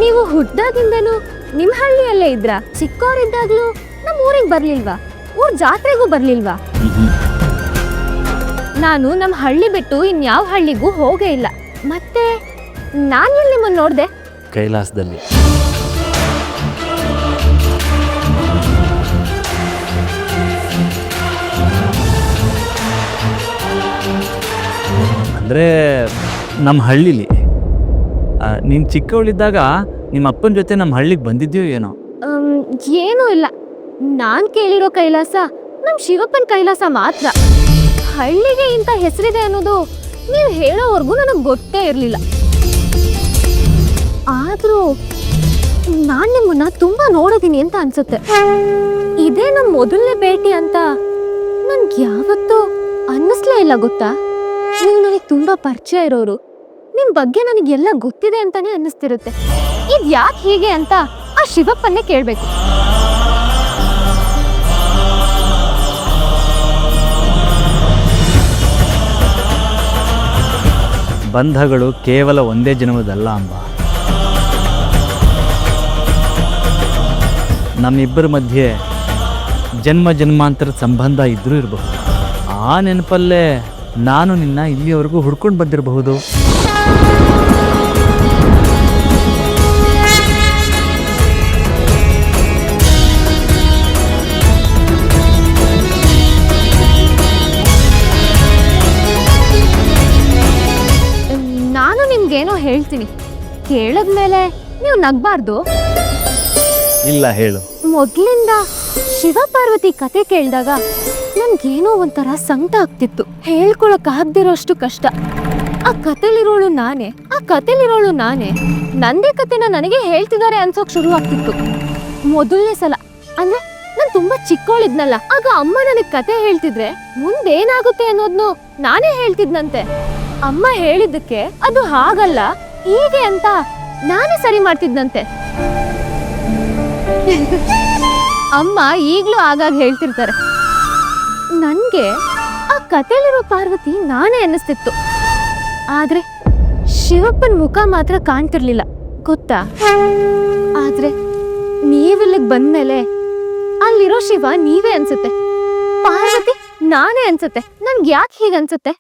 ನೀವು ಹುಟ್ಟಾಗಿಂದನೂ ನಿಮ್ಮ ಹಳ್ಳಿಯಲ್ಲೇ ಇದ್ರಾ? ಚಿಕ್ಕವರಿದ್ದಾಗ್ಲೂ ನಮ್ಮ ಊರಿಗೆ ಬರ್ಲಿಲ್ವಾ? ಊರ್ ಜಾತ್ರೆಗೂ ಬರ್ಲಿಲ್ವಾ? ನಾನು ನಮ್ಮ ಹಳ್ಳಿ ಬಿಟ್ಟು ಇನ್ಯಾವ ಹಳ್ಳಿಗೂ ಹೋಗೇ ಇಲ್ಲ. ಮತ್ತೆ ನಾನು ಎಲ್ಲಿ ನಿಮ್ಮನ್ನು ನೋಡ್ದೆ? ಕೈಲಾಸದಲ್ಲಿ. ಅಂದರೆ ನಮ್ಮ ಹಳ್ಳಿಲಿ ನೀನು ಚಿಕ್ಕವಳಿದ್ದಾಗ ನಿಮ್ಮ ಅಪ್ಪನ ಜೊತೆ ನಮ್ಮ ಹಳ್ಳಿಗೆ ಬಂದಿದ್ಯೋ ಏನೋ? ಏನೂ ಇಲ್ಲ. ನಾನು ಕೇಳಿರೋ ಕೈಲಾಸ ನಮ್ಮ ಶಿವಪ್ಪನ ಕೈಲಾಸ ಮಾತ್ರ. ಹಳ್ಳಿಗೆ ಇಂಥ ಹೆಸರಿದೆ ಅನ್ನೋದು ನೀವು ಹೇಳೋವರೆಗೂ ನನಗೆ ಗೊತ್ತೇ ಇರಲಿಲ್ಲ. ಆದರೂ ನಾನು ನಿಮ್ಮನ್ನ ತುಂಬಾ ನೋಡಿದ್ದೀನಿ ಅಂತ ಅನ್ಸುತ್ತೆ. ಇದೇ ನಮ್ಮ ಮೊದಲನೇ ಭೇಟಿ ಅಂತ ನನ್ಗೆ ಯಾವತ್ತೂ ಅನ್ನಿಸ್ಲೇ ಇಲ್ಲ ಗೊತ್ತಾ? ನೀವು ನನಗೆ ತುಂಬಾ ಪರಿಚಯ ಇರೋರು, ನಿಮ್ ಬಗ್ಗೆ ನನಗೆಲ್ಲ ಗೊತ್ತಿದೆ ಅಂತಾನೆ ಅನ್ನಿಸ್ತಿರುತ್ತೆ. ಇದ್ ಯಾಕೆ ಹೀಗೆ ಅಂತ ಆ ಶಿವಪ್ಪನ್ನೇ ಕೇಳ್ಬೇಕು. ಬಂಧಗಳು ಕೇವಲ ಒಂದೇ ಜನ್ಮದಲ್ಲ ಅಂಬ. ನಮ್ಮಿಬ್ಬರ ಮಧ್ಯೆ ಜನ್ಮ ಜನ್ಮಾಂತರದ ಸಂಬಂಧ ಇದ್ರೂ ಇರಬಹುದು. ಆ ನೆನಪಲ್ಲೇ ನಾನು ನಿನ್ನ ಇಲ್ಲಿಯವರೆಗೂ ಹುಡ್ಕೊಂಡು ಬಂದಿರಬಹುದು. ನಾನು ನಿಮ್ಗೇನೋ ಹೇಳ್ತೀನಿ, ಕೇಳದ್ಮೇಲೆ ನೀವು ನಗ್ಬಾರ್ದು. ಇಲ್ಲ, ಹೇಳು. ಮೊದ್ಲಿಂದ ಶಿವ ಪಾರ್ವತಿ ಕತೆ ಕೇಳಿದಾಗ ನನ್ಗೇನೋ ಒಂಥರ ಸಂಕಟ ಆಗ್ತಿತ್ತು. ಹೇಳ್ಕೊಳಕ್ ಆಗದಿರೋಷ್ಟು ಕಷ್ಟ. ಆ ಕತೆಲಿರೋಳು ನಾನೇ, ನಂದೇ ಕತೆನ ನನಗೆ ಹೇಳ್ತಿದ್ದಾರೆ ಅನ್ಸೋಕ್ ಶುರು ಆಗ್ತಿತ್ತು. ಮೊದಲನೇ ಸಲ ಅಂದ್ರೆ ನಾನ್ ತುಂಬಾ ಚಿಕ್ಕವಳಿದ್ನಲ್ಲ, ಆಗ ಅಮ್ಮ ನನಗ್ ಕತೆ ಹೇಳ್ತಿದ್ರೆ ಮುಂದೇನಾಗುತ್ತೆ ಅನ್ನೋದ್ನು ನಾನೇ ಹೇಳ್ತಿದ್ನಂತೆ. ಅಮ್ಮ ಹೇಳಿದ್ದಕ್ಕೆ ಅದು ಹಾಗಲ್ಲ ಹೀಗೆ ಅಂತ ನಾನೇ ಸರಿ ಮಾಡ್ತಿದ್ನಂತೆ. ಅಮ್ಮ ಈಗ್ಲೂ ಆಗಾಗ ಹೇಳ್ತಿರ್ತಾರೆ. ನನ್ಗೆ ಆ ಕತೆಲಿರೋ ಪಾರ್ವತಿ ನಾನೇ ಅನ್ನಿಸ್ತಿತ್ತು. ಆದ್ರೆ ಶಿವಪ್ಪನ ಮುಖ ಮಾತ್ರ ಕಾಣ್ತಿರ್ಲಿಲ್ಲ ಗೊತ್ತಾ? ಆದ್ರೆ ನೀವಿಲ್ಲಿಗೆ ಬಂದ್ಮೇಲೆ ಅಲ್ಲಿರೋ ಶಿವ ನೀವೇ ಅನ್ಸುತ್ತೆ, ಪಾರ್ವತಿ ನಾನೇ ಅನ್ಸುತ್ತೆ. ನನ್ಗೆ ಯಾಕೆ ಹೀಗನ್ಸುತ್ತೆ?